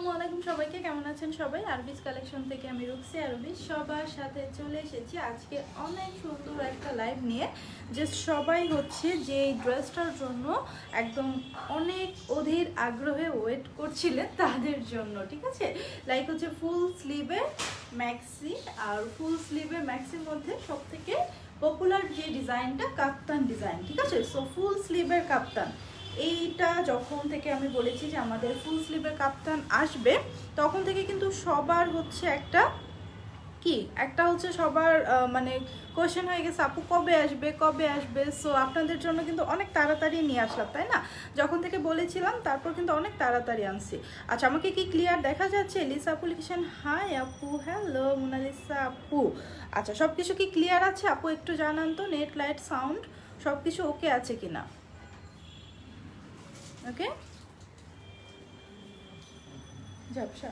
আসসালামু আলাইকুম সবাইকে, কেমন আছেন সবাই? আরবিস কালেকশন থেকে আমি রুকসি আরবিস সবার সাথে চলে এসেছি আজকে অনেক সুন্দর একটা লাইভ নিয়ে। জাস্ট সবাই হচ্ছে যে এই ড্রেসটার জন্য একদম অনেক অধীর আগ্রহে ওয়েট করছিলেন তাদের জন্য, ঠিক আছে? লাইক হচ্ছে ফুল স্লিভে ম্যাক্সি, আর ফুল স্লিভে ম্যাক্সির মধ্যে সব থেকে পপুলার যে ডিজাইনটা কাপ্তান ডিজাইন, ঠিক আছে? সো ফুল স্লিভের কাপ্তান, এইটা যখন থেকে আমি বলেছি যে আমাদের ফুল স্লিভের কাপ্তান আসবে তখন থেকে কিন্তু সবার হচ্ছে একটা হচ্ছে সবার মানে কোয়েশ্চেন হয়ে গেছে, আপু কবে আসবে কবে আসবে। সো আপনাদের জন্য কিন্তু অনেক তাড়াতাড়ি নিয়ে আসলাম, তাই না? যখন থেকে বলেছিলাম তারপর কিন্তু অনেক তাড়াতাড়ি আনছি। আচ্ছা, আমাকে কি ক্লিয়ার দেখা যাচ্ছে? লিসা আপু লিখেছেন হাই আপু, হ্যালো মোনালিসা আপু। আচ্ছা, সব কিছু কি ক্লিয়ার আছে আপু? একটু জানান তো, নেট লাইট সাউন্ড সব কিছু ওকে আছে কিনা? ওকে, ঝাপসা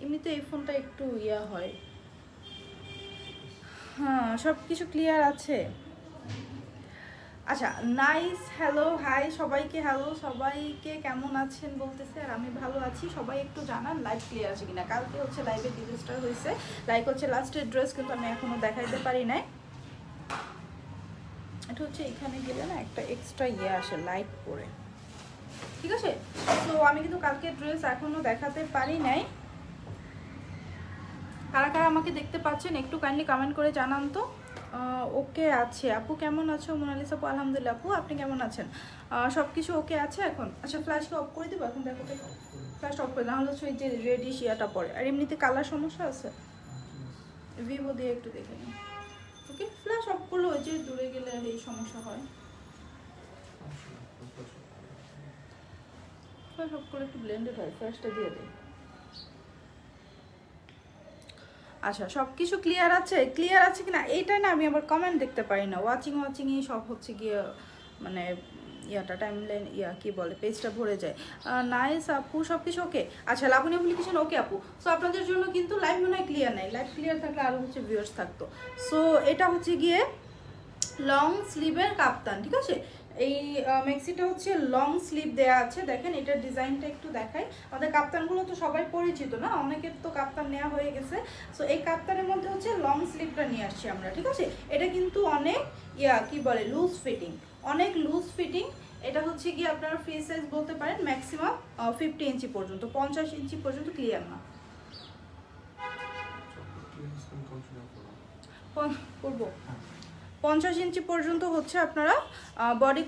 এমনিতে এই ফোনটা একটু ইয়া হয়। হ্যাঁ, সব কিছু ক্লিয়ার আছে। আচ্ছা, নাইস, হ্যালো, হাই সবাইকে, হ্যালো সবাইকে, কেমন আছেন বলতেছে। আর আমি ভালো আছি, সবাই একটু জানান লাইভ ক্লিয়ার আছে কিনা। কালকে হচ্ছে লাইভে ডিজাস্টার হয়েছে, লাইক হচ্ছে লাস্টের ড্রেস কিন্তু আমি এখনো দেখাইতে পারি নাই। এটা হচ্ছে এখানে গেলে না একটা এক্সট্রা ইয়ে আসে লাইট পরে, ঠিক আছে? তো আমি কিন্তু কালকে ড্রেস এখনো দেখাতে পারি নাই। কারা কারা আমাকে দেখতে পাচ্ছেন একটু কাইন্ডলি কমেন্ট করে জানান তো। ওকে আছে আপু, কেমন আছো? মোনালিসা আপু আলহামদুলিল্লাহ। আপু আপনি কেমন আছেন? সব কিছু ওকে আছে এখন? আচ্ছা, ফ্ল্যাশকে অফ করে দেবো এখন, দেখো ফ্ল্যাশ অফ করে, নাহলে হচ্ছে ওই যে রেডিশ ইয়াটা পরে। আর এমনিতে কালার সমস্যা আছে, ভিভো দিয়ে একটু দেখে নিন। ওকে, ফ্ল্যাশ অফ করলে ওই যে দূরে গেলে এই সমস্যা হয়। ফ্ল্যাশ অফ করলে একটু ব্লেন্ডেড হয়, ফ্ল্যাশটা দিয়ে দেয়। আচ্ছা, সব কিছু ক্লিয়ার আছে? ক্লিয়ার আছে কিনা এইটা না আমি আবার কমেন্ট দেখতে পারি না। ওয়াচিংই সব হচ্ছে গিয়ে মানে ইয়াটা টাইমলাইন ইয়া কি বলে পেজটা ভরে যায়। নাইস আপু, সব কিছু ওকে। আচ্ছা, লাবণী আপু লিখেছেন ওকে আপু। সো আপনাদের জন্য কিন্তু লাইভ মনে হয় ক্লিয়ার নাই, লাইভ ক্লিয়ার থাকলে আরও হচ্ছে ভিউয়ার্স থাকতো। সো এটা হচ্ছে গিয়ে লং স্লিভের কাপ্তান, ঠিক আছে? এই মেক্সিটা হচ্ছে লং স্লিভ দেয়া আছে, দেখেন এটার ডিজাইনটা একটু দেখাই। আমাদের কাপ্তানগুলো তো সবাই পরিচিত না, অনেকের তো কাপ্তান নেওয়া হয়ে গেছে। সো এই কাপ্তানের মধ্যে হচ্ছে লং স্লিভটা নিয়ে আসছি আমরা, ঠিক আছে? এটা কিন্তু অনেক কি বলে লুজ ফিটিং, অনেক লুজ ফিটিং। এটা হচ্ছে কি আপনারা ফ্রি সাইজ বলতে পারেন, ম্যাক্সিমাম 50 ইঞ্চি পর্যন্ত, 50 ইঞ্চি পর্যন্ত ক্লিয়ার না করবো। 50 ইঞ্চি পর্যন্ত হচ্ছে আপনারা বডি,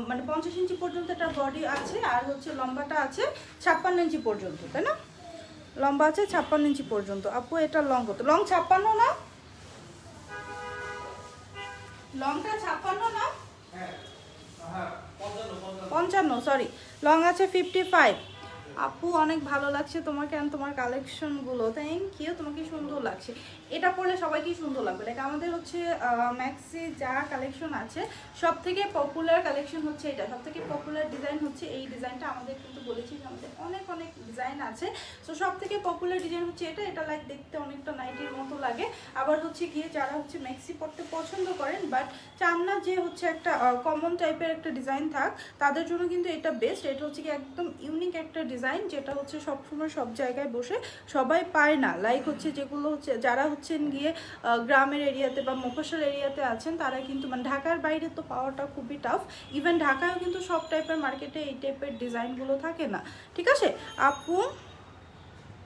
মানে 50 ইঞ্চি পর্যন্ত একটা বডি আছে, আর হচ্ছে লম্বাটা আছে 56 ইঞ্চি পর্যন্ত, তাই না? লম্বা আছে 56 ইঞ্চি পর্যন্ত। আপু এটা লং কত? লং 56 না? লংটা 56 না? 55, সরি, লং আছে 55। আপু অনেক ভালো লাগছে তোমাকে, তোমার কালেকশনগুলো, থ্যাংক ইউ, তোমাকে সুন্দর লাগছে। এটা পরলে সবাইকেই সুন্দর লাগবে। লাইক আমাদের হচ্ছে ম্যাক্সি যা কালেকশন আছে সব থেকে পপুলার কালেকশন হচ্ছে এটা, সব থেকে পপুলার ডিজাইন হচ্ছে এই ডিজাইনটা। আমাদের কিন্তু বলেছি যে আমাদের অনেক অনেক ডিজাইন আছে। সো সব থেকে পপুলার ডিজাইন হচ্ছে এটা। এটা লাইক দেখতে অনেকটা নাইটির মতো লাগে। আবার হচ্ছে গিয়ে যারা হচ্ছে ম্যাক্সি পরতে পছন্দ করেন বাট চান না যে হচ্ছে একটা কমন টাইপের একটা ডিজাইন থাক, তাদের জন্য কিন্তু এটা বেস্ট। এটা হচ্ছে কি একদম ইউনিক একটা ডিজাইন, যেটা হচ্ছে সবসময় সব জায়গায় বসে সবাই পায় না। লাইক হচ্ছে যেগুলো হচ্ছে যারা হচ্ছেন গিয়ে গ্রামের এরিয়াতে বা মফস্বল এরিয়াতে আছেন, তারা কিন্তু মানে ঢাকার বাইরে তো পাওয়াটা খুবই টাফ। ইভেন ঢাকায়ও কিন্তু সব টাইপের মার্কেটে এই টাইপের ডিজাইনগুলো থাকে না, ঠিক আছে? আপু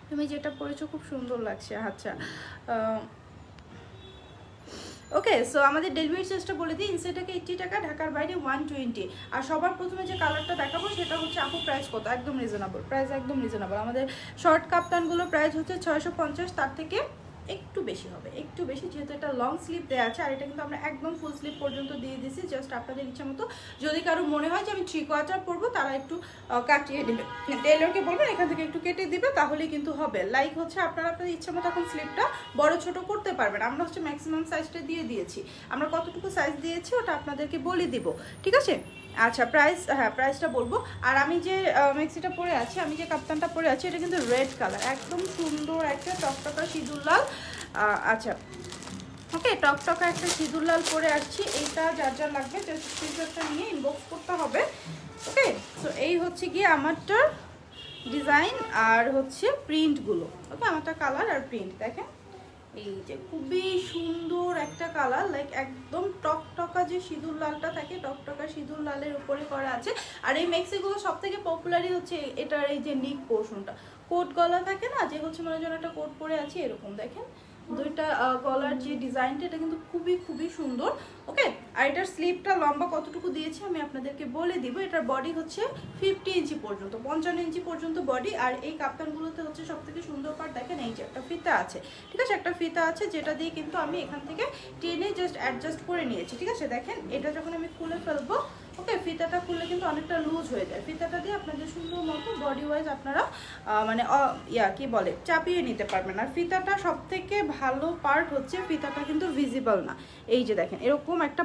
তুমি যেটা পরেছো খুব সুন্দর লাগছে। আচ্ছা, ওকে। সো আমাদের ডেলিভারি চার্জটা বলে দিই, ইনসাইডটাকে 80 টাকা, ঢাকার বাইরে 120। আর সবার প্রথমে যে কালারটা দেখাবো সেটা হচ্ছে আপু প্রাইস কত? একদম রিজনেবল প্রাইস, একদম রিজনেবল। আমাদের শর্ট কাপ্তানগুলো প্রাইস হচ্ছে 650, তার থেকে একটু বেশি হবে, একটু বেশি, যেহেতু এটা লং স্লিভ দেওয়া আছে। আর এটা কিন্তু আমরা একদম ফুল স্লিভ পর্যন্ত দিয়ে দিচ্ছি, জাস্ট আপনাদের ইচ্ছা মতো। যদি কারো মনে হয় যে আমি 3/4 পরবো, তারা একটু কাটিয়ে দেবে, টেলরকে বলবেন এখান থেকে একটু কেটে দিবে, তাহলে কিন্তু হবে। লাইক হচ্ছে আপনারা আপনাদের ইচ্ছা মতো এখন স্লিভটা বড় ছোট করতে পারবেন। আমরা হচ্ছে ম্যাক্সিমাম সাইজটা দিয়ে দিয়েছি, আমরা কতটুকু সাইজ দিয়েছি ওটা আপনাদেরকে বলে দিব, ঠিক আছে? আচ্ছা, প্রাইস, হ্যাঁ প্রাইসটা বলবো। আর আমি যে মেক্সিটা পরে আছি, আমি যে কাপ্তানটা পরে আছি, এটা কিন্তু রেড কালার, একদম সুন্দর একটা টকটকা সিঁদুর লাল। আচ্ছা, ওকে, টকটকা একটা সিঁদুর লাল পরে আসছি। এইটা যার যা লাগবে জাস্ট স্ক্রিনশটটা নিয়ে ইনবক্স করতে হবে, ওকে? সো এই হচ্ছে গিয়ে আমারটার ডিজাইন আর হচ্ছে প্রিন্টগুলো। ওকে, আমারটা কালার আর প্রিন্ট দেখেন, এই যে খুবই সুন্দর একটা কালার, লাইক একদম টকটকা যে সিঁদুর লালটা থাকে, টকটকা সিঁদুর লালের উপরে করা আছে। আর এই মেক্সিগুলো সব থেকে পপুলারই হচ্ছে এটার এই যে নিক পোর্শনটা, কোট গলা থাকে না, যে হচ্ছে মনে হয় একটা কোট পরে আছে এরকম। দেখেন দুইটা গলার যে ডিজাইনটা, এটা কিন্তু খুবই খুবই সুন্দর। ওকে, আর এটার স্লিভটা লম্বা কতটুকু দিয়েছি আমি আপনাদেরকে বলে দিব। এটার বডি হচ্ছে 50 ইঞ্চি পর্যন্ত, 55 ইঞ্চি পর্যন্ত বডি। আর এই কাপ্তানগুলোতে হচ্ছে সব থেকে সুন্দর পার্ট দেখেন, এই যে একটা ফিতা আছে, ঠিক আছে, একটা ফিতা আছে যেটা দিয়ে কিন্তু আমি এখান থেকে টেনে জাস্ট অ্যাডজাস্ট করে নিয়েছি, ঠিক আছে। দেখেন এটা যখন আমি খুলে ফেলবো, ওকে, ফিতাটা খুললে কিন্তু অনেকটা লুজ হয়ে যায়। ফিতাটা দিয়ে আপনাদের সুন্দর মতো বডি ওয়াইজ আপনারা মানে কি বলে চাপিয়ে নিতে পারবেন। আর ফিতাটা সব থেকে ভালো পার্ট হচ্ছে ফিতাটা কিন্তু ভিজিবল না। এই যে দেখেন এরকম একটা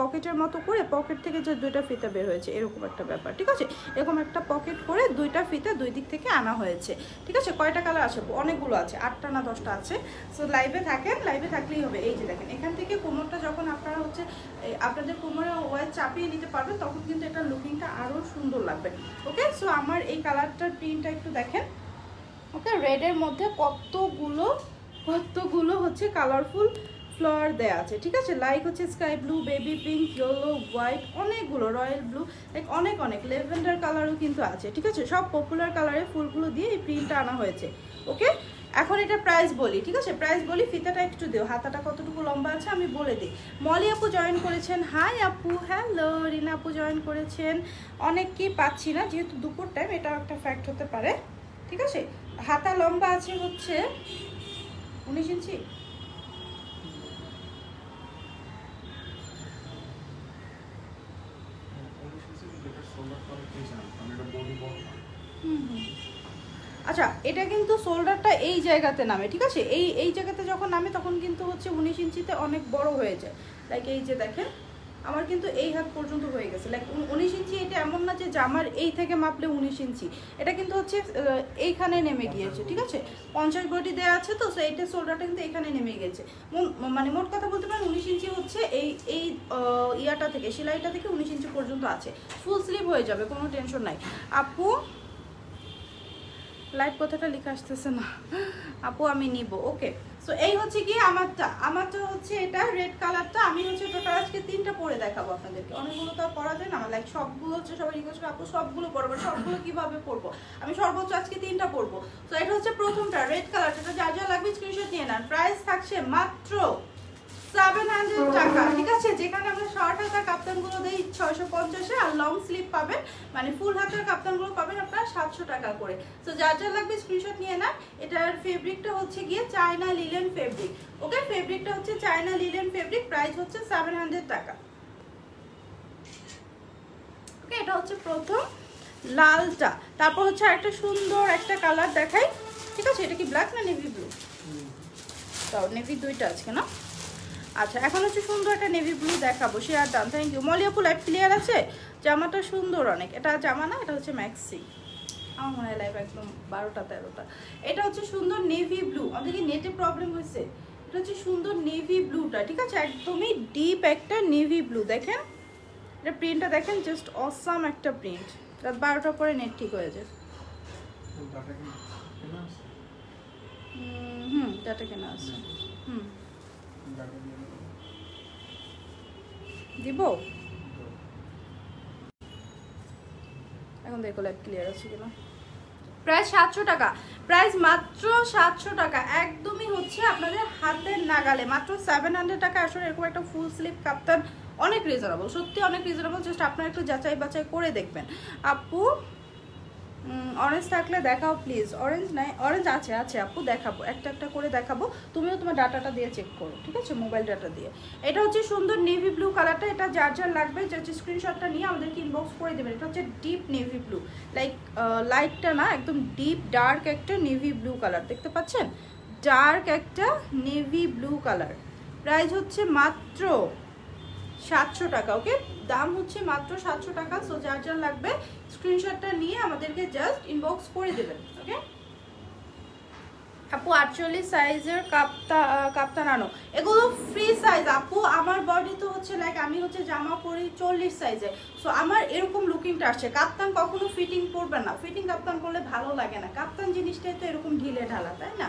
পকেটের মতো করে, পকেট থেকে যে দুইটা ফিতা বের হয়েছে এরকম একটা ব্যাপার, ঠিক আছে। এরকম একটা পকেট করে দুইটা ফিতা দুই দিক থেকে আনা হয়েছে, ঠিক আছে। কয়টা কালার আছে? অনেকগুলো আছে, 8টা না 10টা আছে। সো লাইভে থাকেন, লাইভে থাকলেই হবে। এই যে দেখেন এখান থেকে কোমরটা যখন আপনারা হচ্ছে আপনাদের কোমরে ওয়াইজ চাপিয়ে নিতে পারবেন, তখন কিন্তু এটা লুকিংটা আরও সুন্দর লাগবে। ওকে, সো আমার এই কালারটার প্রিন্টটা একটু দেখেন। ওকে, রেডের মধ্যে কতগুলো হচ্ছে কালারফুল ফ্লাওয়ার দেয়া আছে, ঠিক আছে। লাইক হচ্ছে sky blue, baby pink, yellow, white, অনেকগুলো, রয়্যাল ব্লু, লাইক অনেক লেভেন্ডার কালারও কিন্তু আছে, ঠিক আছে। সব পপুলার কালারের ফুলগুলো দিয়ে এই প্রিন্টটা আনা হয়েছে। ওকে, এখন এটা প্রাইস বলি, ঠিক আছে, প্রাইস বলি। ফিতাটা একটু দিও, হাতাটা কতটুকু লম্বা আছে আমি বলে দিই। মলি আপু জয়েন করেছেন, হাই আপু, হ্যালো। রিনা আপু জয়েন করেছেন, অনেককেই পাচ্ছি না যেহেতু দুপুর টাইম, এটাও একটা ফ্যাক্ট হতে পারে, ঠিক আছে। হাতা লম্বা আছে হচ্ছে 19 ইঞ্চি। আচ্ছা, এটা কিন্তু শোল্ডারটা এই জায়গাতে নামে, ঠিক আছে। এই জায়গাতে যখন নামে তখন কিন্তু হচ্ছে 19 ইঞ্চিতে অনেক বড় হয়ে যায়। লাইক এই যে দেখেন আমার কিন্তু এই হাত পর্যন্ত হয়ে গেছে, লাইক 19 ইঞ্চি। এটা এমন না যে জামার এই থেকে মাপলে 19 ইঞ্চি, এটা কিন্তু হচ্ছে এইখানে নেমে গিয়েছে, ঠিক আছে। 50 বডি দেওয়া আছে তো, এইটা শোল্ডারটা কিন্তু এখানে নেমে গেছে। মানে মোট কথা বলতে পারেন 19 ইঞ্চি হচ্ছে এই ইয়াটা থেকে, সেলাইটা থেকে 19 ইঞ্চি পর্যন্ত আছে। ফুল স্লিভ হয়ে যাবে, কোনো টেনশন নাই। আপু লাইভ কথাটা লিখে আসতেছে না, আপু আমি নিব। ওকে, সো এই হচ্ছে কি আমারটা হচ্ছে এটা রেড কালারটা। আমি হচ্ছে টোটাল আজকে 3টা পরে দেখাবো আপনাদেরকে, অনেকগুলো তো পরা যায় না আমার, লাইক সবগুলো হচ্ছে সবাই রিকোয়েস্ট করে আপু সবগুলো পরবো, সবগুলো কিভাবে পরবো, আমি সর্বোচ্চ আজকে 3টা পরবো। তো এটা হচ্ছে প্রথমটা রেড কালারটা, যা লাগবে স্ক্রিনশট নিয়ে নেন। প্রাইস থাকছে মাত্র 700 টাকা, ঠিক আছে। যেখানে আমরা শর্ট হাতার কাপ্তানগুলো দেই 650-এ, আর লং স্লিভ পাবেন মানে ফুল হাতার কাপ্তানগুলো পাবেন আপনারা 700 টাকা করে। তো যা লাগবে স্ক্রিনশট নিয়ে নেন। এটার ফেব্রিকটা হচ্ছে গিয়ে চায়না লিলেন ফেব্রিক। ওকে, ফেব্রিকটা হচ্ছে চায়না লিলেন ফেব্রিক, প্রাইস হচ্ছে 700 টাকা। ওকে, এটা হচ্ছে প্রথম লালটা। তারপর হচ্ছে আরেকটা সুন্দর একটা কালার দেখাই, ঠিক আছে। এটা কি ব্ল্যাক না নেভি ব্লু? তাও নেভি দুইটা আজকে না। আচ্ছা, এখন হচ্ছে সুন্দর একটা নেভি ব্লু দেখাবো। Share done, thank you. Moli আপু লাইভ ক্লিয়ার আছে? জামাটা সুন্দর অনেক। এটা জামা না, এটা হচ্ছে ম্যাক্সি। আমার মনে হয় লাইভ একদম 12টা 13টা। এটা হচ্ছে সুন্দর নেভি ব্লু। আমাদের কি নেটে প্রবলেম হয়েছে? এটা হচ্ছে সুন্দর নেভি ব্লুটা, ঠিক আছে, একদমই ডিপ একটা নেভি ব্লু। দেখেন এটা প্রিন্টটা দেখেন, জাস্ট অসাম একটা প্রিন্ট। রাত 12টার পরে নেট ঠিক হয়ে যায়। ডাটা কেনা আছে। দিব এখন দেখো লাইভ ক্লিয়ার আছে কিনা। প্রাইস 700 টাকা, প্রাইস মাত্র 700 টাকা, একদমই হচ্ছে আপনাদের হাতের নাগালে, মাত্র 700 টাকা। আসলে এরকম একটা ফুল স্লিভ কাপ্তান অনেক রিজনেবল, সত্যি অনেক রিজনেবল। জাস্ট আপনারা একটু যাচাই বাছাই করে দেখবেন। আপু অরেঞ্জ থাকলে দেখাও প্লিজ। অরেঞ্জ নাই, অরেঞ্জ আছে আছে আপু, দেখাবো একটা করে দেখাবো। তুমিও তোমার ডাটাটা দিয়ে চেক করো, ঠিক আছে, মোবাইল ডাটা দিয়ে। এটা হচ্ছে সুন্দর নেভি ব্লু কালারটা। এটা যার লাগবে জাস্ট স্ক্রিনশটটা নিয়ে আমাদেরকে ইনবক্স করে দেবেন। এটা হচ্ছে ডিপ নেভি ব্লু, লাইক লাইটটা না, একদম ডিপ ডার্ক একটা নেভি ব্লু কালার দেখতে পাচ্ছেন, ডার্ক একটা নেভি ব্লু কালার। প্রাইস হচ্ছে মাত্র 700 টাকা। ওকে, দাম হচ্ছে মাত্র 700 টাকা। সো যার লাগবে স্ক্রিনশটটা নিয়ে আমাদেরকে জাস্ট ইনবক্স করে দেবেন। ওকে, আপু 48 সাইজের কাপ্তান আনো, এগুলো ফ্রি সাইজ আপু। আমার বডি তো হচ্ছে লাইক আমি হচ্ছে জামা পরি 40 সাইজে, সো আমার এরকম লুকিংটা আসছে। কাপ্তান কখনো ফিটিং পরবে না, ফিটিং কাপ্তান করলে ভালো লাগে না। কাপ্তান জিনিসটাই তো এরকম ঢিলে ঢালা, তাই না?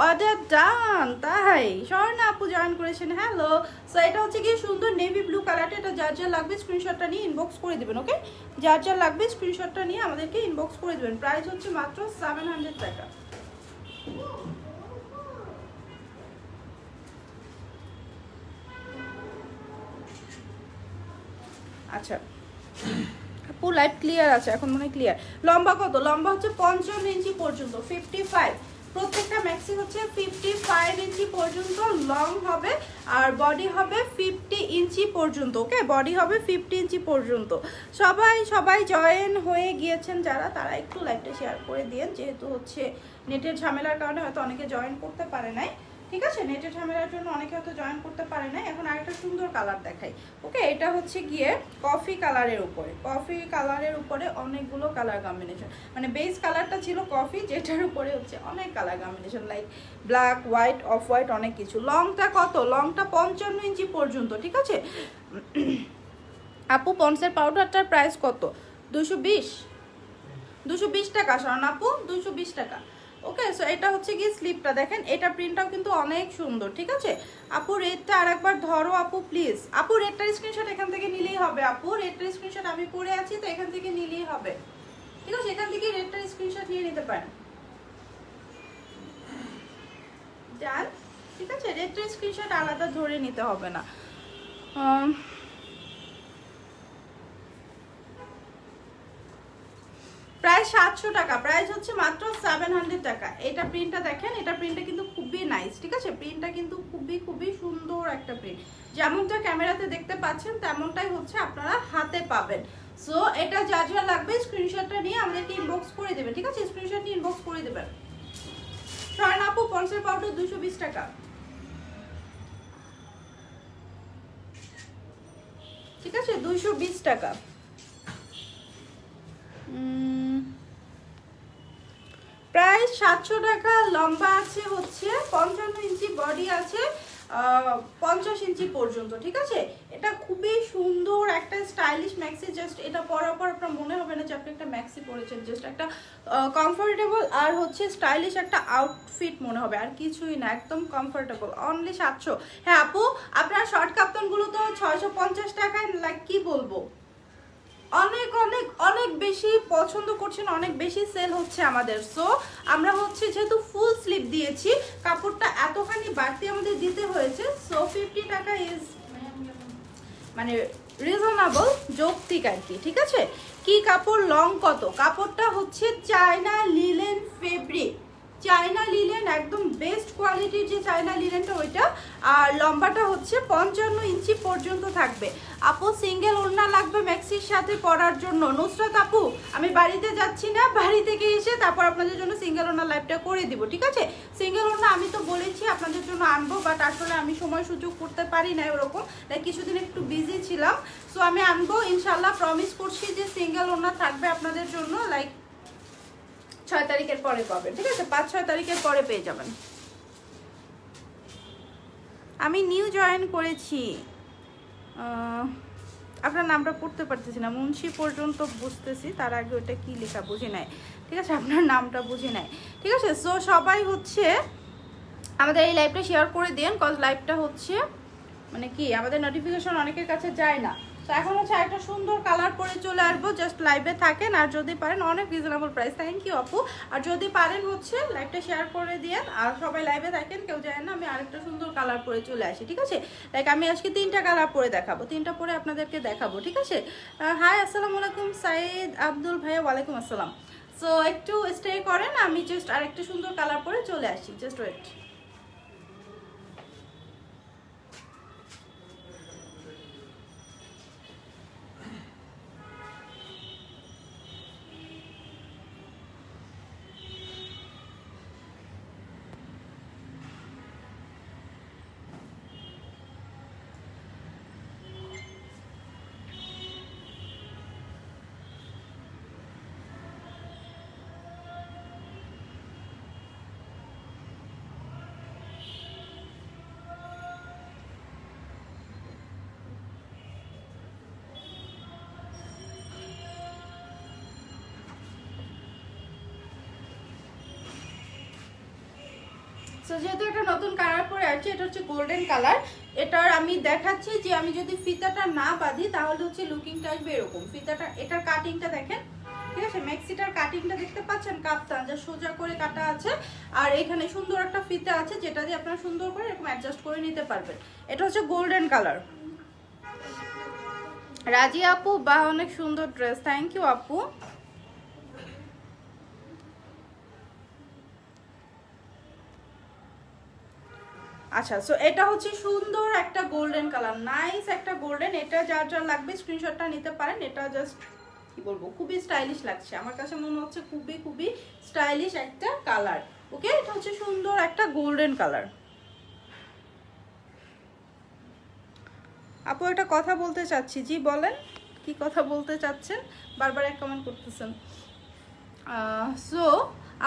অর্ডার ডান, তাই স্বর্ণা আপু জয়েন করেছেন, হ্যালো। সো এটা হচ্ছে কি সুন্দর নেভি ব্লু কালারটা, এটা যার যার লাগবে স্ক্রিনশটটা নিয়ে ইনবক্স করে দেবেন, ওকে? যার যার লাগবে স্ক্রিনশটটা নিয়ে আমাদেরকে ইনবক্স করে দেবেন। প্রাইস হচ্ছে মাত্র 700 টাকা। আচ্ছা আপু লাইভ ক্লিয়ার আছে এখন, মনে হয় ক্লিয়ার। লম্বা কত? লম্বা হচ্ছে 55 ইঞ্চি পর্যন্ত, 55। প্রত্যেকটা ম্যাক্সি হচ্ছে 55 ইঞ্চি পর্যন্ত লং হবে, আর বডি হবে 50 ইঞ্চি পর্যন্ত, ওকে? বডি হবে 50 ইঞ্চি পর্যন্ত। সবাই জয়েন হয়ে গিয়েছেন যারা, তারা একটু লাইভটা শেয়ার করে দিন, যেহেতু হচ্ছে নেটের ঝামেলার কারণে হয়তো অনেকে জয়েন করতে পারে নাই, ঠিক আছে? নেটের ঝামেলার জন্য অনেকে হয়তো জয়েন করতে পারে না। এখন আরেকটা সুন্দর কালার দেখাই, ওকে? এটা হচ্ছে গিয়ে কফি কালারের উপরে, কফি কালারের উপরে অনেকগুলো কালার কম্বিনেশন, মানে বেস কালারটা ছিল কফি, যেটার উপরে হচ্ছে অনেক colour combination, like black, white, off white, অনেক কিছু। লংটা কত? লংটা 55 ইঞ্চি পর্যন্ত, ঠিক আছে? আপু পন্সের পাউডারটার প্রাইস কত? 220 টাকা শরণ আপু, 220 টাকা, ওকে? সো এটা হচ্ছে কি স্লিপটা দেখেন, এটা প্রিন্টটাও কিন্তু অনেক সুন্দর, ঠিক আছে? আপু রেডটা আরেকবার ধরো আপু প্লিজ। আপু রেডটার স্ক্রিনশট এখান থেকে নিলেই হবে, আপু রেডটার স্ক্রিনশট আমি পরে আছি তো এখান থেকে নিলেই হবে, ঠিক আছে? এখান থেকে রেডটার স্ক্রিনশট নিয়ে নিতে পারেন, ডান, ঠিক আছে? রেডটার স্ক্রিনশট আলাদা ধরে নিতে হবে না। প্রাইস 700 টাকা, প্রাইস হচ্ছে মাত্র 700 টাকা। এটা প্রিন্টটা দেখেন, এটা প্রিন্টটা কিন্তু খুবই নাইস, ঠিক আছে? প্রিন্টটা কিন্তু খুবই সুন্দর একটা প্রিন্ট, যেমনটা ক্যামেরাতে দেখতে পাচ্ছেন তেমনটাই হচ্ছে আপনারা হাতে পাবেন। সো এটা যা যা লাগবে স্ক্রিনশটটা নিয়ে আমাদেরকে ইনবক্স করে দেবেন, ঠিক আছে? স্ক্রিনশট নিয়ে ইনবক্স করে দেবেন। শরণ আপু পন্সের পাউডার 220 টাকা, ঠিক আছে? 220 টাকা। প্রাইস 700 টাকা। লম্বা আছে হচ্ছে 55 ইঞ্চি, বডি আছে 50 ইঞ্চি পর্যন্ত, ঠিক আছে? এটা খুবই সুন্দর একটা স্টাইলিশ ম্যাক্সি। জাস্ট এটা পরার পর আপনার মনে হবে না যে আপনি একটা ম্যাক্সি পরেছেন, জাস্ট একটা কমফোর্টেবল আর হচ্ছে স্টাইলিশ একটা আউটফিট মনে হবে, আর কিছুই না, একদম কমফোর্টেবল। অনলি 700। হ্যাঁ আপু আপনার শর্ট কাপ্তানগুলো তো 650 টাকায়, লাইক কি বলবো, অনেক অনেক অনেক বেশি পছন্দ করছেন, অনেক বেশি সেল হচ্ছে আমাদের। সো আমরা হচ্ছে যেহেতু ফুল স্লিভ দিয়েছি, কাপড়টা এতখানি বাড়তি আমাদের দিতে হয়েছে। সো 50 টাকা ইজ মানে রিজনেবল, যৌক্তিক আর কি, ঠিক আছে? কি কাপড়, লং কত? কাপড়টা হচ্ছে China linen fabric, China linen, একদম বেস্ট কোয়ালিটির যে চায়না লিলেনটা ওইটা। আর লম্বাটা হচ্ছে 55 ইঞ্চি পর্যন্ত থাকবে। আপু সিঙ্গেল ওড়না লাগবে ম্যাক্সির সাথে পরার জন্য। নুসরাত আপু আমি বাড়িতে যাচ্ছি না, বাড়ি থেকে এসে তারপর আপনাদের জন্য সিঙ্গেল ওড়না লাইভটা করে দিব, ঠিক আছে? সিঙ্গেল ওড়না আমি তো বলেছি আপনাদের জন্য আনবো, বাট আসলে আমি সময় সুযোগ করতে পারি না ওরকম, লাইক কিছুদিন একটু বিজি ছিলাম। সো আমি আনবো ইনশাল্লাহ, প্রমিস করছি যে সিঙ্গেল ওড়না থাকবে আপনাদের জন্য, লাইক 6 তারিখের পরে পাবেন, ঠিক আছে? 5-6 তারিখের পরে পেয়ে যাবেন। আমি নিউ জয়েন করেছি, আপনার নামটা পড়তে পারতেছি না, মুন্সি পর্যন্ত বুঝতেছি, তার আগে ওটা কি লেখা বুঝি নাই, ঠিক আছে? আপনার নামটা বুঝি নাই, ঠিক আছে? সো সবাই হচ্ছে আমাদের এই লাইভটা শেয়ার করে দিন, কজ লাইভটা হচ্ছে মানে কি আমাদের নোটিফিকেশন অনেকের কাছে যায় না। তো এখন হচ্ছে একটা সুন্দর কালার পরে চলে আসবো, জাস্ট লাইভে থাকেন, আর যদি পারেন অনেক রিজনেবল প্রাইস, থ্যাংক ইউ আপু। আর যদি পারেন হচ্ছে লাইভটা শেয়ার করে দিন, আর সবাই লাইভে থাকেন, কেউ যায় না, আমি আরেকটা সুন্দর কালার পরে চলে আসি, ঠিক আছে? লাইক আমি আজকে 3টা কালার পরে দেখাবো, 3টা পরে আপনাদেরকে দেখাবো, ঠিক আছে? হাই আসসালামু আলাইকুম সাইদ আব্দুল ভাইয়া, ওয়ালাইকুম আসসালাম। সো একটু স্টে করেন, আমি জাস্ট আরেকটা সুন্দর কালার পরে চলে আসি, জাস্ট ওয়েট। সো যেহেতু এটা নতুন কালার করে আসছে, এটা হচ্ছে গোল্ডেন কালার। এটার আমি দেখাচ্ছি যে আমি যদি ফিতাটা না বাঁধি তাহলে হচ্ছে লুকিংটা আসবে এরকম। ফিতাটা এটার কাটিংটা দেখেন, ঠিক আছে? ম্যাক্সিটার কাটিংটা দেখতে পাচ্ছেন, কাপ্তান যা সোজা করে কাটা আছে, আর এখানে সুন্দর একটা ফিতা আছে যেটা দিয়ে আপনারা সুন্দর করে এরকম অ্যাডজাস্ট করে নিতে পারবেন। এটা হচ্ছে গোল্ডেন কালার। রাজি আপু, বা অনেক সুন্দর ড্রেস, থ্যাংক ইউ আপু। আচ্ছা, সো এটা হচ্ছে সুন্দর একটা গোল্ডেন কালার, নাইস একটা গোল্ডেন। এটা যার যার লাগবে স্ক্রিনশটটা নিতে পারেন। এটা জাস্ট কি বলবো, খুবই স্টাইলিশ লাগছে আমার কাছে, মনে হচ্ছে খুবই খুবই স্টাইলিশ একটা কালার। ওকে, এটা হচ্ছে সুন্দর একটা গোল্ডেন কালার। আপু একটা কথা বলতে চাচ্ছি। জি বলেন, কি কথা বলতে চাচ্ছেন? বারবার এক কমেন্ট করতেছেন। সো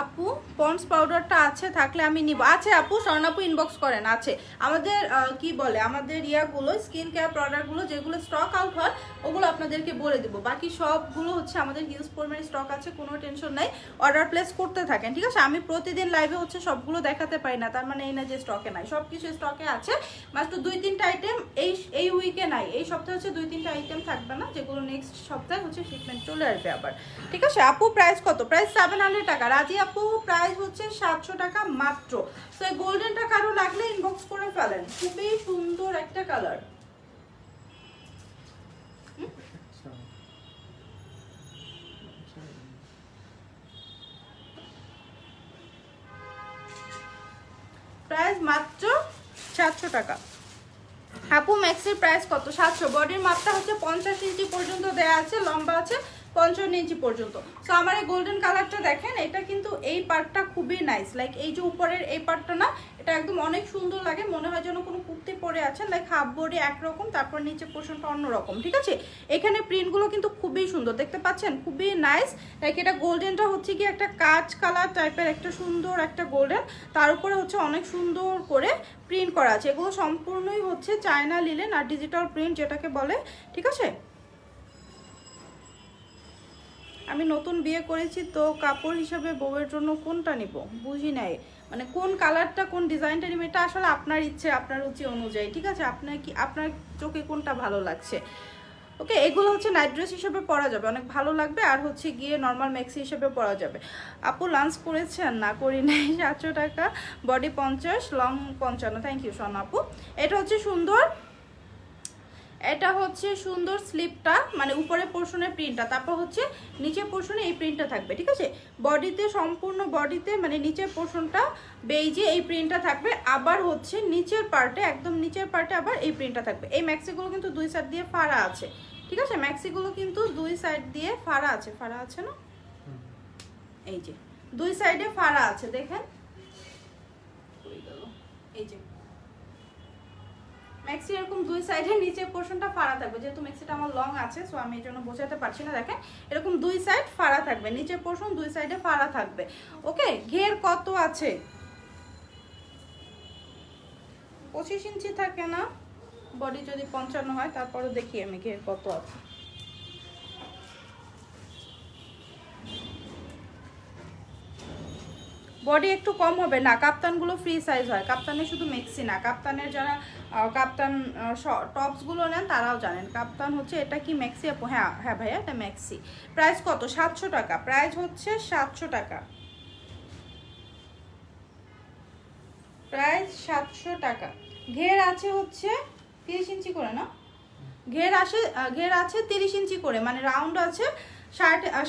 আপু পন্ডস পাউডারটা আছে, থাকলে আমি নিব। আছে আপু, স্বর্ণাপু ইনবক্স করেন। আছে আমাদের কি বলে, আমাদের ইয়াগুলো স্কিন কেয়ার প্রোডাক্টগুলো যেগুলো স্টক আউট হয় ওগুলো আপনাদেরকে বলে দেবো। বাকি সবগুলো হচ্ছে আমাদের হিউজ পরিমাণে স্টক আছে, কোনো টেনশন নাই। অর্ডার প্লেস করতে থাকেন, ঠিক আছে? আমি প্রতিদিন লাইভে হচ্ছে সবগুলো দেখাতে পারি না, তার মানে এই না যে স্টকে নাই। সব কিছু স্টকে আছে, মাত্র 2-3টা আইটেম এই উইকে নাই। এই সপ্তাহে হচ্ছে 2-3টা আইটেম থাকবে না, যেগুলো নেক্সট সপ্তাহে হচ্ছে শিপমেন্ট চলে আসবে আবার, ঠিক আছে? আপু প্রাইস কত? প্রাইস 700 টাকা। রাজি আপু প্রাইস হচ্ছে 700 টাকা মাত্র। তো এই গোল্ডেনটা কারো লাগলে ইনবক্স করে ফেলেন, খুবই সুন্দর একটা কালার। প্রাইস মাত্র 700 টাকা। আপু ম্যাক্সির প্রাইস কত? 700। বডির মাপটা হচ্ছে 50 ইঞ্চি পর্যন্ত দেয়া আছে, লম্বা আছে 55 ইঞ্চি পর্যন্ত। সো আমার এই গোল্ডেন কালারটা দেখেন, এটা কিন্তু এই পার্টটা খুবই নাইস। লাইক এই যে উপরের এই পার্টটা না, এটা একদম অনেক সুন্দর লাগে, মনে হয় যেন কোনো কুর্তি পরে আছেন। লাইক হাফ বডি একরকম, তারপর নিচে পোর্শনটা অন্যরকম, ঠিক আছে? এখানে প্রিন্টগুলো কিন্তু খুবই সুন্দর, দেখতে পাচ্ছেন, খুবই নাইস। লাইক এটা গোল্ডেনটা হচ্ছে কি একটা কাঁচ কালার টাইপের একটা সুন্দর একটা গোল্ডেন, তার উপরে হচ্ছে অনেক সুন্দর করে প্রিন্ট করা আছে। এগুলো সম্পূর্ণই হচ্ছে চায়না লিলেন আর ডিজিটাল প্রিন্ট যেটাকে বলে, ঠিক আছে? আমি নতুন বিয়ে করেছি, তো কাপড় হিসাবে বউয়ের জন্য কোনটা নিব বুঝি নাই, মানে কোন কালারটা কোন ডিজাইনটা নিব, এটা আসলে আপনার ইচ্ছে আপনার রুচি অনুযায়ী, ঠিক আছে? আপনার কি আপনার চোখে কোনটা ভালো লাগছে। ওকে, এগুলো হচ্ছে নাইট ড্রেস হিসেবে পরা যাবে, অনেক ভালো লাগবে। আর হচ্ছে গিয়ে নর্মাল ম্যাক্সি হিসেবে পরা যাবে। আপু লাঞ্চ করেছেন? না করি নাই। 700 টাকা, বডি 50, লং 55। থ্যাংক ইউ সোনা আপু। এটা হচ্ছে সুন্দর, এটা হচ্ছে সুন্দর স্লিপটা, মানে উপরে পোর্শনের প্রিন্টটা, তারপর হচ্ছে নিচের পোর্শনে এই প্রিন্টটা থাকবে, ঠিক আছে? বডিতে সম্পূর্ণ বডিতে মানে নিচের পোর্শনটা বেইজে এই প্রিন্টটা থাকবে, আবার হচ্ছে নিচের পার্টে একদম নিচের পার্টে আবার এই প্রিন্টটা থাকবে। এই ম্যাক্সিগুলো কিন্তু দুই সাইড দিয়ে ফাড়া আছে, ঠিক আছে? ম্যাক্সিগুলো কিন্তু দুই সাইড দিয়ে ফাড়া আছে, ফাড়া আছে না, এই যে দুই সাইডে ফাড়া আছে, দেখেন এই যে ম্যাক্সি এরকম দুই সাইডে নিচে পোর্শনটা ফাড়া থাকবে। যেহেতু ম্যাক্সিটা আমার লং আছে, সো আমি এই জন্য বোঝাতে পারছি না। দেখেন এরকম দুই সাইড ফাড়া থাকবে, নিচের পোর্শন দুই সাইডে ফাড়া থাকবে। ওকে, ঘের কত আছে? 25 ইঞ্চি থাকে না, বডি যদি 55 হয়, তারপরে দেখি আমি ঘের কত আছে। বডি একটু কম হবে না, কাপ্তানগুলো ফ্রি সাইজ হয়। কাপ্তানে শুধু ম্যাক্সি না, কাপ্তানের যারা কাপ্তান টপসগুলো নেন তারাও জানেন। কাপ্তান হচ্ছে এটা কি ম্যাক্সি আপু? হ্যাঁ হ্যাঁ ভাইয়া, এটা ম্যাক্সি। প্রাইস কত? 700 টাকা। প্রাইস হচ্ছে 700 টাকা, প্রাইস 700 টাকা। ঘের আছে হচ্ছে 30 ইঞ্চি করে না, ঘের আছে 30 ইঞ্চি করে, মানে রাউন্ড আছে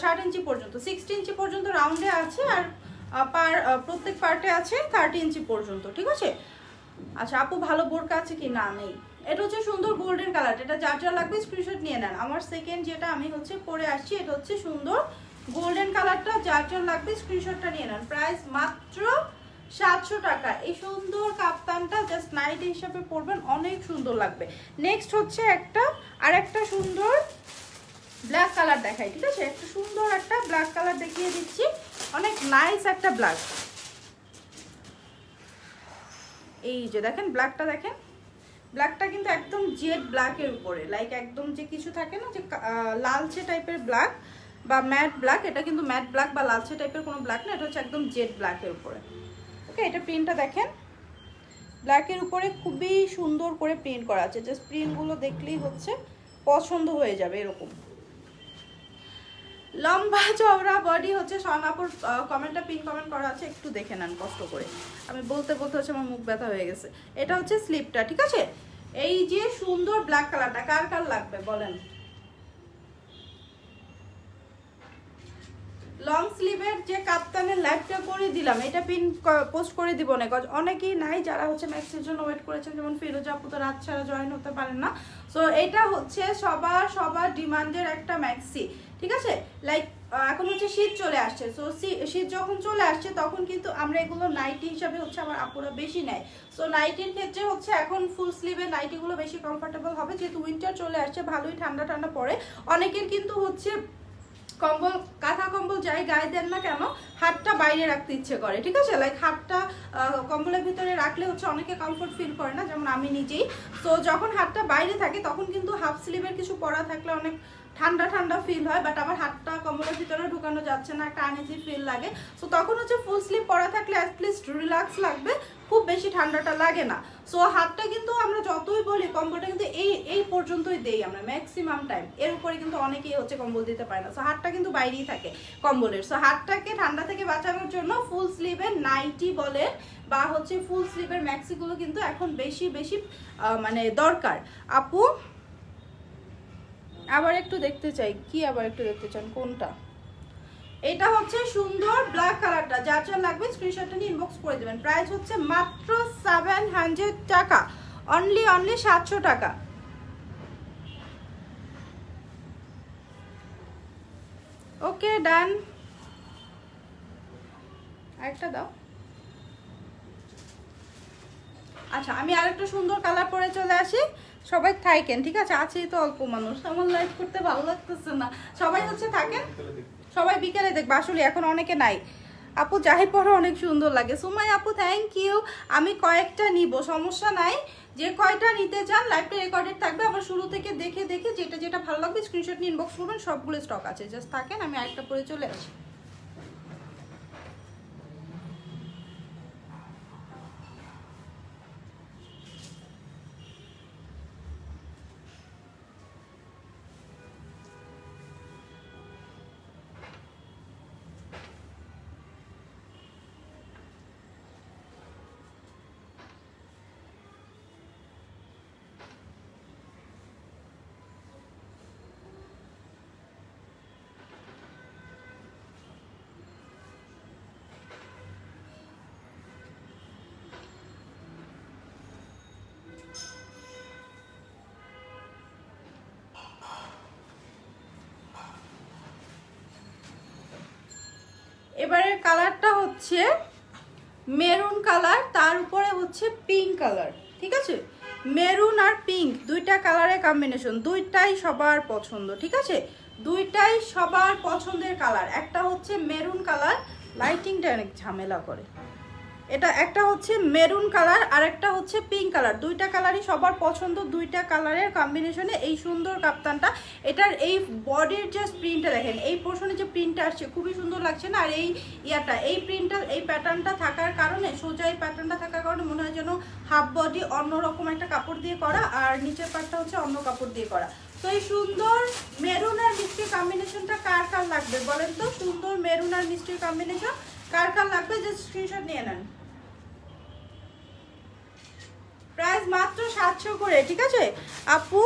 60 ইঞ্চি পর্যন্ত, 60 ইঞ্চি পর্যন্ত রাউন্ডে আছে, আর প্রত্যেক পার্টে আছে 30 ইঞ্চি পর্যন্ত, ঠিক আছে? আচ্ছা আপু ভালো বোরকা আছে কি? না নেই। এটা হচ্ছে সুন্দর গোল্ডেন কালার, এটা যার যা লাগবে স্ক্রিনশট নিয়ে নেন। আমার সেকেন্ড যেটা আমি হচ্ছে পরে আসছি, এটা হচ্ছে সুন্দর গোল্ডেন কালারটা, যার যা লাগবে স্ক্রিনশটটা নিয়ে নেন। প্রাইস মাত্র 700 টাকা। এই সুন্দর কাপ্তানটা জাস্ট নাইট হিসাবে পরবেন, অনেক সুন্দর লাগবে। নেক্সট হচ্ছে আরেকটা সুন্দর ব্ল্যাক কালার দেখাই, ঠিক আছে? একটা সুন্দর একটা ব্ল্যাক কালার দেখিয়ে দিচ্ছি, অনেক নাইস একটা ব্ল্যাক। এই যে দেখেন ব্ল্যাকটা, দেখেন ব্ল্যাকটা কিন্তু একদম জেড ব্ল্যাকের উপরে, লাইক একদম যে কিছু থাকে না যে লালচে টাইপের ব্ল্যাক বা ম্যাট ব্ল্যাক, এটা কিন্তু ম্যাট ব্ল্যাক বা লালচে টাইপের কোনো ব্ল্যাক না, এটা হচ্ছে একদম জেড ব্ল্যাকের উপরে। ওকে, এটা প্রিন্টটা দেখেন, ব্ল্যাকের উপরে খুবই সুন্দর করে প্রিন্ট করা আছে, জাস্ট প্রিন্টগুলো দেখলেই হচ্ছে পছন্দ হয়ে যাবে এরকম। লম্বা চওড়া বডি হচ্ছে সোনাপুর কমেন্টটা পিন কমেন্ট করা আছে, একটু দেখে নেন কষ্ট করে, আমি বলতে বলতে হচ্ছে আমার মুখ ব্যথা হয়ে গেছে। এটা হচ্ছে স্লিপটা, ঠিক আছে। এই যে সুন্দর ব্ল্যাক কালারটা কার কার লাগবে বলেন। লং স্লিভের যে কাপ্তানের লাইভটা করে দিলাম, এটা পিন পোস্ট করে দিব না, অনেকেই নাই যারা হচ্ছে ম্যাক্সির জন্য ওয়েট করেছেন, যেমন ফিরোজা আপু তো রাত ছাড়া জয়েন হতে পারেন না। সো এটা হচ্ছে সবার ডিমান্ডের একটা ম্যাক্সি, ঠিক আছে। লাইক এখন হচ্ছে শীত চলে আসছে, সো শীত যখন চলে আসছে তখন কিন্তু আমরা এগুলো নাইটি হিসাবে হচ্ছে আমার আপুরা বেশি নেয়। সো নাইটির ক্ষেত্রে হচ্ছে এখন ফুল স্লিভের নাইটিগুলো বেশি কমফোর্টেবল হবে, যেহেতু উইন্টার চলে আসছে, ভালোই ঠান্ডা ঠান্ডা পড়ে। অনেকের কিন্তু হচ্ছে কম্বল কাঁথা কম্বল যাই গায়ে দেন না কেন হাতটা বাইরে রাখতে ইচ্ছে করে, ঠিক আছে। লাইক হাতটা কম্বলের ভিতরে রাখলে হচ্ছে অনেকে কমফোর্ট ফিল করে না, যেমন আমি নিজেই। তো যখন হাতটা বাইরে থাকে তখন কিন্তু হাফ স্লিভের কিছু পরা থাকলে অনেক ঠান্ডা ঠান্ডা ফিল হয়, বাট আমার হাতটা কম্বলের ভিতরে ঢুকানো যাচ্ছে না, একটা আনইজি ফিল লাগে। সো তখন হচ্ছে ফুল স্লিভ পরা থাকলে অ্যাটলিস্ট রিল্যাক্স লাগবে, খুব বেশি ঠান্ডাটা লাগে না। সো হাতটা কিন্তু আমরা যতই বলি কম্বলটা কিন্তু এই পর্যন্তই দেই আমরা ম্যাক্সিমাম টাইম, এর উপরে কিন্তু অনেকেই হচ্ছে কম্বল দিতে পারে না। সো হাতটা কিন্তু বাইরেই থাকে কম্বলের। সো হাতটাকে ঠান্ডা থেকে বাঁচানোর জন্য ফুল স্লিভের নাইটি বলে বা হচ্ছে ফুল স্লিভের ম্যাক্সিগুলো কিন্তু এখন বেশি বেশি মানে দরকার। আপু আবার একটু দেখতে চাই, কি আবার একটু দেখতে চান কোনটা? এটা হচ্ছে সুন্দর ব্ল্যাক কালারটা, যার যার লাগবে স্ক্রিনশটটা নিয়ে ইনবক্স করে দেবেন। প্রাইস হচ্ছে মাত্র 700 টাকা, অনলি 700 টাকা। ওকে ডান, আরেকটা দাও। আচ্ছা আমি আরেকটা সুন্দর কালার পরে চলে আসি, সবাই থাকেন, ঠিক আছে। আছেই তো অল্প মানুষ, আমার লাইভ করতে ভালো লাগতেছে না, সবাই হচ্ছে থাকেন, সবাই বিকেলে দেখবে, আসলে এখন অনেকে নাই। আপু যাই পরে অনেক সুন্দর লাগে। সুমাই আপু থ্যাংক ইউ, আমি কয়েকটা নিব, সমস্যা নাই, যে কয়টা নিতে চান লাইভটা রেকর্ডেড থাকবে, আবার শুরু থেকে দেখে দেখে যেটা যেটা ভালো লাগবে স্ক্রিনশট নিয়ে ইনবক্স করবেন, সবগুলো স্টক আছে, জাস্ট থাকেন, আমি আরেকটা পরে চলে আসি। এবারের কালারটা হচ্ছে মেরুন কালার, তার উপরে হচ্ছে পিঙ্ক কালার, ঠিক আছে। মেরুন আর পিঙ্ক দুইটা কালারের কম্বিনেশন, দুইটাই সবার পছন্দ, ঠিক আছে, দুইটাই সবার পছন্দের কালার। একটা হচ্ছে মেরুন কালার, লাইটিংটা অনেক ঝামেলা করে, এটা একটা হচ্ছে মেরুন কালার আর একটা হচ্ছে পিঙ্ক কালার, দুইটা কালারই সবার পছন্দ, দুইটা কালারের কম্বিনেশনে এই সুন্দর কাপ্তানটা। এটার এই বডির যে প্রিন্টটা দেখেন, এই পোর্শনে যে প্রিন্টটা আসছে খুবই সুন্দর লাগছে না, আর এই ইয়াটা এই প্রিন্টটা এই প্যাটার্নটা থাকার কারণে, সোজা এই প্যাটার্নটা থাকার কারণে মনে হয় যেন হাফ বডি অন্যরকম একটা কাপড় দিয়ে করা আর নিচের পাটটা হচ্ছে অন্য কাপড় দিয়ে করা। তো এই সুন্দর মেরুন আর মিষ্টির কম্বিনেশনটা কার কার লাগবে বলেন তো? সুন্দর মেরুন আর মিষ্টির কম্বিনেশন কার কার লাগবে জাস্ট স্ক্রিনশট নিয়ে নেন। প্রাইস মাত্র 700 করে, ঠিক আছে আপু।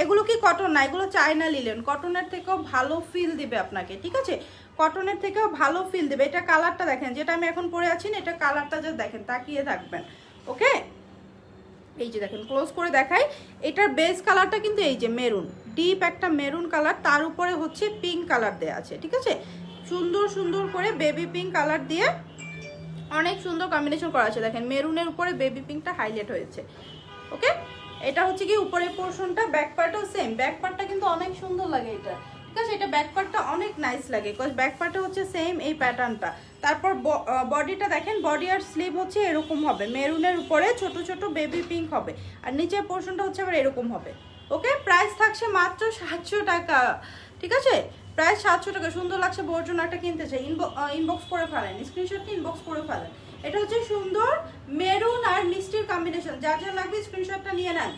এগুলো কি কটন না, এগুলো চায়না লিলেন, কটনের থেকেও ভালো ফিল দিবে আপনাকে, ঠিক আছে, কটনের থেকেও ভালো ফিল দিবে। এটা কালারটা দেখেন, যেটা আমি এখন পরে আছি না, এটা কালারটা জাস্ট দেখেন, তাকিয়ে থাকবেন। ওকে এই যে দেখেন ক্লোজ করে দেখাই, এটার বেস কালারটা কিন্তু এই যে মেরুন, ডিপ একটা মেরুন কালার, তার উপরে হচ্ছে পিঙ্ক কালার দেওয়া আছে, ঠিক আছে, সুন্দর সুন্দর করে বেবি পিঙ্ক কালার দিয়ে অনেক সুন্দর কম্বিনেশন করা আছে। দেখেন মেরুনের উপরে বেবি পিঙ্কটা হাইলাইট হয়েছে। ওকে এটা হচ্ছে কি উপরের পোর্শনটা, ব্যাক পার্টও সেম, ব্যাক পার্টটা কিন্তু অনেক সুন্দর লাগে এটা, ঠিক আছে, এটা ব্যাক পার্টটা অনেক নাইস লাগে, বিকজ ব্যাক পার্টে হচ্ছে সেম এই প্যাটার্নটা। তারপর বডিটা দেখেন, বডি আর স্লিভ হচ্ছে এরকম হবে, মেরুনের উপরে ছোট ছোট বেবি পিঙ্ক হবে, আর নিচের পোর্শনটা হচ্ছে আবার এরকম হবে। ওকে প্রাইস থাকছে মাত্র 700 টাকা, ঠিক আছে, প্রাইস 700 টাকা। সুন্দর লাগছে, বোর জন্য একটা কিনতে চাই, ইনবক্স করে ফেলেন, স্ক্রিনশট ইনবক্স করে ফেলেন। এটা হচ্ছে সুন্দর মেরুন আর মিষ্টির কম্বিনেশন, যার যা লাগবে স্ক্রিনশটটা নিয়ে নেন,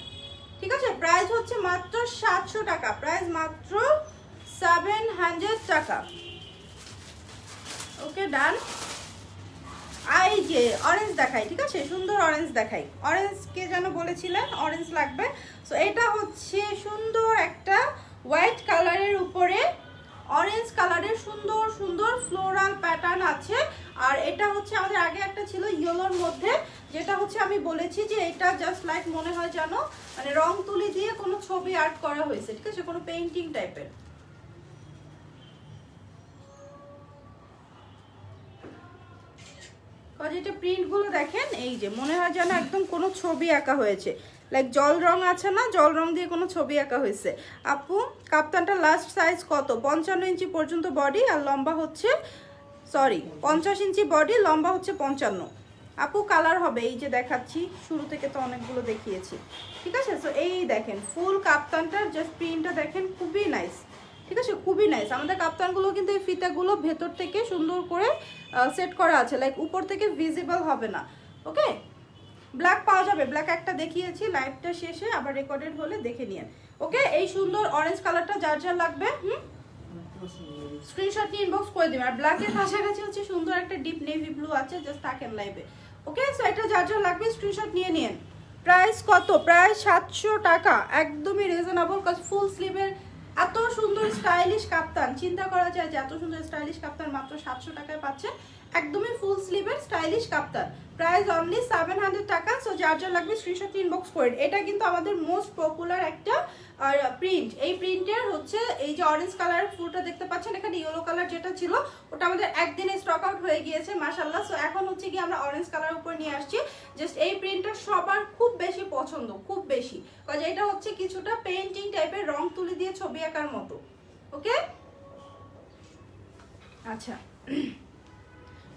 ঠিক আছে। প্রাইস হচ্ছে মাত্র 700 টাকা, প্রাইস মাত্র 700 টাকা। ওকে ডান। এই যে অরেঞ্জ দেখাই, ঠিক আছে, সুন্দর অরেঞ্জ দেখাই। অরেঞ্জ কে যেন বলেছিলেন অরেঞ্জ লাগবে, সো এটা হচ্ছে সুন্দর একটা হোয়াইট কালারের উপরে অরেঞ্জ কালারের সুন্দর সুন্দর ফ্লোরাল প্যাটার্ন আছে। আর এটা হচ্ছে আমাদের আগে একটা ছিল ইয়েলোর মধ্যে, যেটা হচ্ছে আমি বলেছি যে এটা জাস্ট লাইক মনে হয় জানো মানে রং তুলি দিয়ে কোনো ছবি আর্ট করা হয়েছে, ঠিক আছে, কোনো পেইন্টিং টাইপের। এটা প্রিন্ট গুলো দেখেন, এই যে মনে হয় যেন একদম কোনো ছবি আঁকা হয়েছে, লাইক জল রং আছে না, জল রং দিয়ে কোনো ছবি আঁকা হয়েছে। আপু কাপ্তানটা লাস্ট সাইজ কত? 55 ইঞ্চি পর্যন্ত বডি আর লম্বা হচ্ছে 50 ইঞ্চি বডি, লম্বা হচ্ছে 55। আপু কালার হবে, এই যে দেখাচ্ছি, শুরু থেকে তো অনেকগুলো দেখিয়েছি, ঠিক আছে। সো এই দেখেন ফুল কাপ্তানটার জাস্ট প্রিন্টটা দেখেন, খুবই নাইস, ঠিক আছে, খুবই নাইস। আমাদের কাপ্তানগুলো কিন্তু এই ফিতাগুলো ভেতর থেকে সুন্দর করে সেট করা আছে, লাইক উপর থেকে ভিজিবল হবে না। ওকে, ব্ল্যাক পাওয়া যাবে, ব্ল্যাক একটা দেখিয়েছি লাইভটা শেষে, আবার রেকর্ডেড হলে দেখে নিন। ওকে, এই সুন্দর অরেঞ্জ কালারটা যার যার লাগবে স্ক্রিনশট নিয়ে ইনবক্স করে দিবেন। আর ব্ল্যাকের কাছাকাছি হচ্ছে সুন্দর একটা ডিপ নেভি ব্লু আছে, জাস্ট থাকেন লাইভে। ওকে, সো এটা যার যার লাগবে স্ক্রিনশট নিয়ে নিন। প্রাইস কত? প্রাইস 700 টাকা, একদমই রিজনেবল, কজ ফুল স্লিভের এত সুন্দর স্টাইলিশ কাপ্তান, চিন্তা করা যায় যে এত সুন্দর স্টাইলিশ কাপ্তান মাত্র 700 টাকায় পাচ্ছেন, একদমই ফুল স্লিভের স্টাইলিশ কাপ্তান, প্রাইস অনলি 700 টাকা। সো যার যার লাগবে স্ক্রিনশট ইনবক্স করেন। এটা কিন্তু আমাদের মোস্ট পপুলার একটা প্রিন্ট, এই প্রিন্টের হচ্ছে এই যে অরেঞ্জ কালারের ফুলটা দেখতে পাচ্ছেন, এখানে ইয়েলো কালার যেটা ছিল ওটা আমাদের একদিনে স্টক আউট হয়ে গিয়েছে মাশাআল্লাহ। সো এখন হচ্ছে কি আমরা অরেঞ্জ কালার উপর নিয়ে আসছি, জাস্ট এই প্রিন্টটা সবার খুব বেশি পছন্দ, খুব বেশি, কারণ এটা হচ্ছে কিছুটা পেইন্টিং টাইপের, রং তুলি দিয়ে ছবি আঁকার মতো। ওকে, আচ্ছা,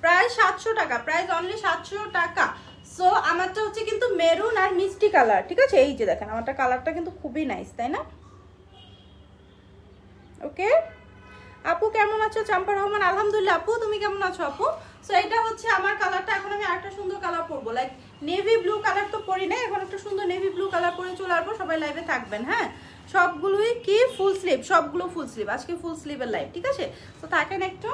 প্রাইস 700 টাকা, প্রাইস অনলি 700 টাকা। সো আমারটা হচ্ছে কিন্তু মেরুন আর মিষ্টি কালার, ঠিক আছে, এই যে দেখেন আমারটা কালারটা কিন্তু খুবই নাইস, তাই না? ওকে, আপু কেমন আছো? চাম্পা রহমান, আলহামদুলিল্লাহ। আপু তুমি কেমন আছো আপু? সো এটা হচ্ছে আমার কালারটা। এখন আমি আরেকটা সুন্দর কালার পরবো, লাইক নেভি ব্লু কালার তো পরি না, এখন একটা সুন্দর নেভি ব্লু কালার পরে চলে আসবো। সবাই লাইভে থাকবেন, হ্যাঁ, সবগুলোই কি ফুল স্লিভ, সবগুলো ফুল স্লিভ, আজকে ফুল স্লিভের লাইভ, ঠিক আছে। তো থাকেন একটু।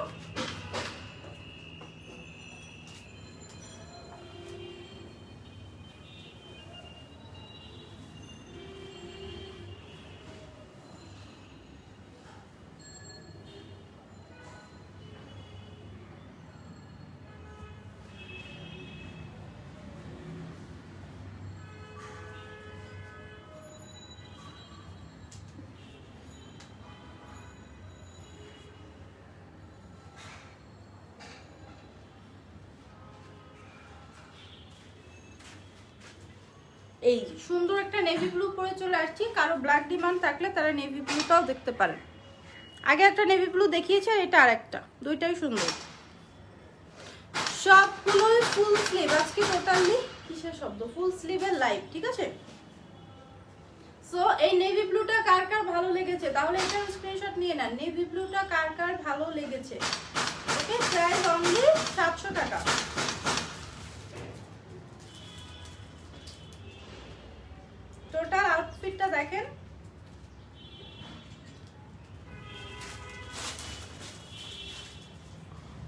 এই সুন্দর একটা নেভি ব্লু পরে চলে আসছি। কারো ব্ল্যাক ডিমান্ড থাকলে তারা নেভি ব্লুটাও দেখতে পারেন। আগে একটা নেভি ব্লু দেখিয়েছে, এটা আর একটা, দুইটাই সুন্দর, সবগুলোই ফুল স্লিভ। আজকে টোটালি কিসের শব্দ, ফুল স্লিভের লাইভ, ঠিক আছে। সো এই নেভি ব্লুটা কার কার ভালো লেগেছে তাহলে এটা স্ক্রিনশট নিয়ে নেন। নেভি ব্লুটা কার কার ভালো লেগেছে? ওকে, প্রাইস অনলি 700 টাকা। টোটাল আউটফিটটা দেখেন,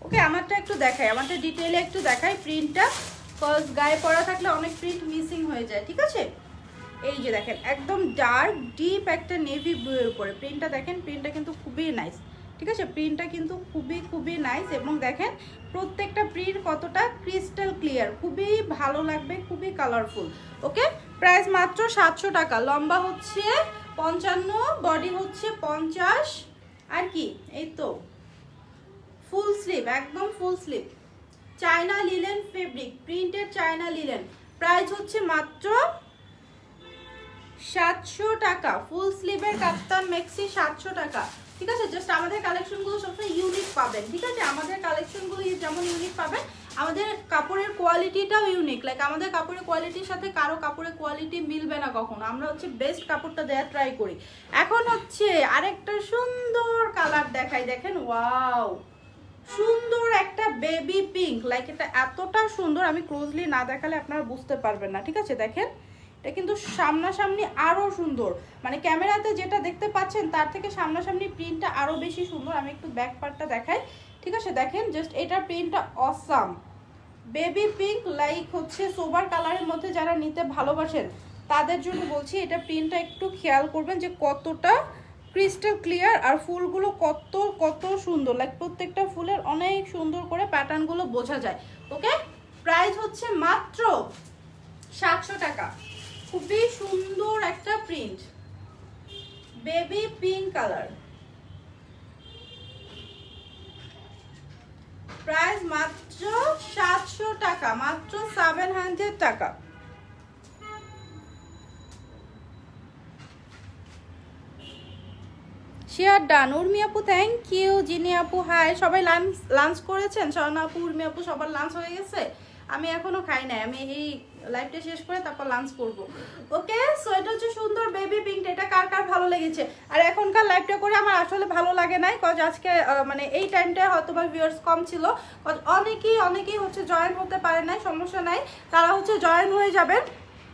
ওকে আমারটা একটু দেখাই, আমারটা ডিটেইলে একটু দেখাই প্রিন্টটা, কজ গায়ে পরা থাকলে অনেক প্রিন্ট মিসিং হয়ে যায়, ঠিক আছে। এই যে দেখেন একদম ডার্ক ডিপ একটা নেভি ব্লু এর উপরে প্রিন্টটা দেখেন, প্রিন্টটা কিন্তু খুবই নাইস, ঠিক আছে, প্রিন্টটা কিন্তু খুবই নাইস। এবং দেখেন প্রত্যেকটা প্রিন্ট কতটা ক্রিস্টাল ক্লিয়ার, খুবই ভালো লাগবে, খুবই কালারফুল। ওকে, প্রাইস মাত্র 700 টাকা। লম্বা হচ্ছে 55, বডি হচ্ছে 50, আর কি এই তো ফুল স্লিভ, একদম full sleeve, China linen fabric, printed China linen. Price হচ্ছে মাত্র 700 টাকা। ফুল স্লিভের কাপ্তান মেক্সি 700 টাকা, ঠিক আছে। জাস্ট আমাদের কালেকশনগুলো সবসময় ইউনিক পাবেন, ঠিক আছে, আমাদের কালেকশনগুলো যেমন ইউনিক পাবেন, আমাদের কাপড়ের কোয়ালিটিটাও ইউনিক। লাইক আমাদের কাপড়ের কোয়ালিটির সাথে কারো কাপড়ের কোয়ালিটি মিলবে না কখনো, আমরা হচ্ছে বেস্ট কাপড়টা দেওয়ার ট্রাই করি। এখন হচ্ছে আরেকটা সুন্দর কালার দেখাই, দেখেন ওয়াও, সুন্দর একটা বেবি পিঙ্ক, লাইক এটা এতটা সুন্দর, আমি ক্লোজলি না দেখালে আপনারা বুঝতে পারবেন না। ঠিক আছে, দেখেন এটা কিন্তু সামনাসামনি আরো সুন্দর, মানে ক্যামেরাতে যেটা দেখতে পাচ্ছেন তার থেকে সামনাসামনি প্রিন্টটা আরো বেশি সুন্দর। আমি একটু ব্যাক পার্টটা দেখাই। ঠিক আছে, দেখেন জাস্ট এটার প্রিন্টটা অসাম, বেবি পিঙ্ক, লাইক হচ্ছে সোবার কালারের মধ্যে যারা নিতে ভালোবাসেন তাদের জন্য বলছি। এটা প্রিন্টটা একটু খেয়াল করবেন যে কতটা ক্রিস্টাল ক্লিয়ার, আর ফুলগুলো কত কত সুন্দর, লাইক প্রত্যেকটা ফুলের অনেক সুন্দর করে প্যাটার্নগুলো বোঝা যায়। ওকে, প্রাইস হচ্ছে মাত্র 700 টাকা। খুবই সুন্দর একটা print, baby pink colour, price মাত্র 700 টাকা, মাত্র 700 টাকা। Share done. উর্মি আপু থ্যাংক ইউ। জিনি আপু হাই। সবাই লাঞ্চ করেছেন? স্বর্ণা আপু, উর্মি আপু সবার লাঞ্চ হয়ে গেছে? আমি এখনো খাই নাই, আমি এই লাইভটা শেষ করে তারপর লাঞ্চ করব। ওকে, সো এটা হচ্ছে সুন্দর বেবি পিঙ্ক। এটা কার কার ভালো লেগেছে? আর এখনকার লাইভটা করে আমার আসলে ভালো লাগে নাই, কজ আজকে মানে এই টাইমটায় হয়তো বা ভিউয়ার্স কম ছিল, কজ অনেকেই হচ্ছে জয়েন হতে পারে নাই। সমস্যা নাই, তারা হচ্ছে জয়েন হয়ে যাবেন।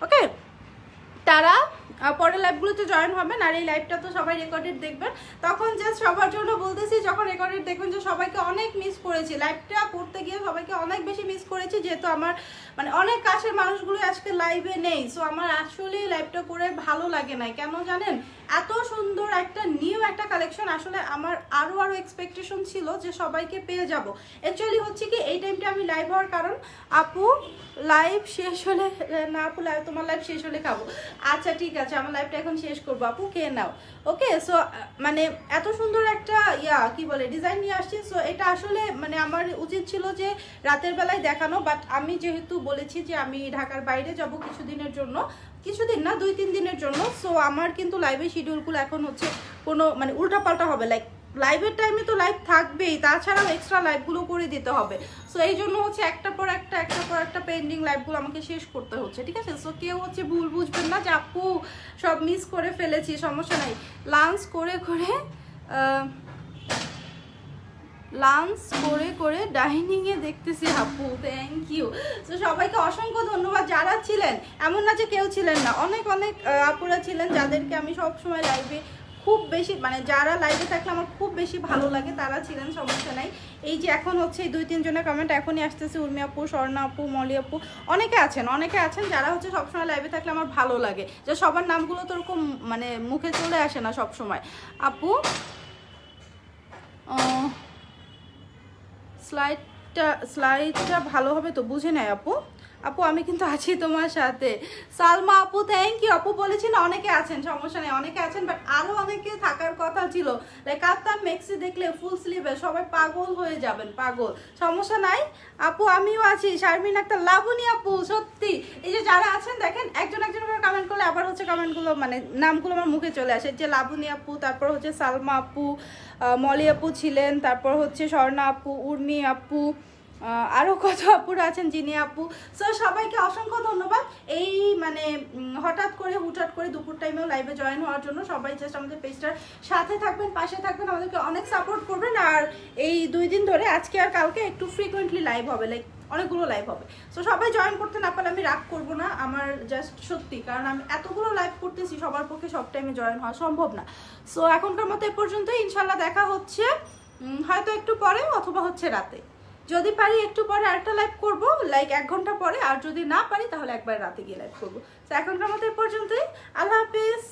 ওকে, তারা পরের লাইভগুলোতে জয়েন হবেন। আর এই লাইভটা তো সবাই রেকর্ডেড দেখবেন। তখন জাস্ট সবার জন্য বলতেছি, যখন রেকর্ডেড দেখবেন যে সবাইকে অনেক মিস করেছি, লাইভটা করতে গিয়ে সবাইকে অনেক বেশি মিস করেছি, যেহেতু আমার মানে অনেক কাছের মানুষগুলো আজকে লাইভে নেই। সো আমার আসলে লাইভটা করে ভালো লাগে নাই, কেন জানেন? এত সুন্দর একটা নিউ একটা কালেকশন, আসলে আমার আরো এক্সপেকটেশন ছিল যে সবাইকে পেয়ে যাব। অ্যাকচুয়ালি হচ্ছে কি, এই টাইমটা আমি লাইভ হওয়ার কারণ, আপু লাইভ শেষ হলে না, আপু তোমার লাইভ শেষ হলে খাবো। আচ্ছা ঠিক আছে, আমার লাইভটা এখন শেষ করবো, আপু খেয়ে নাও। ওকে, সো মানে এত সুন্দর একটা কি বলে ডিজাইন নিয়ে আসছি। সো এটা আসলে মানে আমার উচিত ছিল যে রাতের বেলায় দেখানো, বাট আমি যেহেতু বলেছি যে আমি ঢাকার বাইরে যাব কিছুদিনের জন্য, কিছুদিন না 2-3 দিনের জন্য। সো আমার কিন্তু লাইভের শিডিউলগুলো এখন হচ্ছে কোনো মানে উল্টাপাল্টা হবে, লাইক লাইভের টাইমে তো লাইভ থাকবেই, তাছাড়াও এক্সট্রা লাইভগুলো করে দিতে হবে। সো এই জন্য হচ্ছে একটার পর একটা পেন্ডিং লাইভগুলো আমাকে শেষ করতে হচ্ছে। ঠিক আছে, সো কেউ হচ্ছে ভুল বুঝবেন না যে আপু সব মিস করে ফেলেছি, সমস্যা নাই। লাঞ্চ করে ডাইনিংয়ে দেখতেছি আপু, থ্যাংক ইউ। তো সবাইকে অসংখ্য ধন্যবাদ যারা ছিলেন, এমন না যে কেউ ছিলেন না, অনেক আপুরা ছিলেন যাদেরকে আমি সব সময় লাইভে খুব বেশি মানে যারা লাইভে থাকলে আমার খুব বেশি ভালো লাগে, তারা ছিলেন, সমস্যা নাই। এই যে এখন হচ্ছে এই 2-3 জনের কমেন্ট এখনই আসতেছে, উর্মি আপু, স্বর্ণা আপু, মলি আপু, অনেকে আছেন যারা হচ্ছে সবসময় লাইভে থাকলে আমার ভালো লাগে, যে সবার নামগুলো তো ওরকম মানে মুখে চলে আসে না সবসময়। আপু স্লাইডটা ভালো হবে তো, বুঝে নেয় আপু। আপু আমি কিন্তু আছি তোমার সাথে। সালমা আপু থ্যাংক ইউ। আপু বলেছি না অনেকে আছেন, সমস্যা নেই, অনেকে আছেন, বাট আরো অনেকে থাকার কথা ছিল। লাইক কাপ্তান মেক্সি দেখলে ফুল স্লিভে সবাই পাগল হয়ে যাবেন, পাগল, সমস্যা নাই। আপু আমিও আছি। শারমিন একটা, লাবণী আপু, সত্যি এই যে যারা আছেন দেখেন, একজন করে কমেন্ট করলে আবার হচ্ছে কমেন্টগুলো মানে নামগুলো আমার মুখে চলে আসে, যে লাবণী আপু, তারপর হচ্ছে সালমা আপু, মলি আপু ছিলেন, তারপর হচ্ছে স্বর্ণা আপু, উর্মি আপু, আরও কত আপুরা আছেন, জিনি আপু। সো সবাইকে অসংখ্য ধন্যবাদ এই মানে হুটহাট করে দুপুর টাইমেও লাইভে জয়েন হওয়ার জন্য। সবাই জাস্ট আমাদের পেজটার সাথে থাকবেন, পাশে থাকবেন, আমাদেরকে অনেক সাপোর্ট করবেন। আর এই 2 দিন ধরে আজকে আর কালকে একটু ফ্রিকুয়েন্টলি লাইভ হবে, লাইক অনেকগুলো লাইভ হবে। সো সবাই জয়েন করতে না পারলে আমি রাগ করবো না, আমার জাস্ট সত্যি, কারণ আমি এতগুলো লাইভ করতেছি, সবার পক্ষে সব টাইমে জয়েন হওয়া সম্ভব না। সো এখনকার মতো এ পর্যন্তই, ইনশাল্লাহ দেখা হচ্ছে হয়তো একটু পরে অথবা হচ্ছে রাতে, যদি পারি একটু পরে আরেকটা লাইভ করবো, লাইক 1 ঘন্টা পরে, আর যদি না পারি তাহলে একবার রাতে গিয়ে লাইভ করবো। তো এখনকার মতো এ পর্যন্তই, আল্লাহ হাফিজ।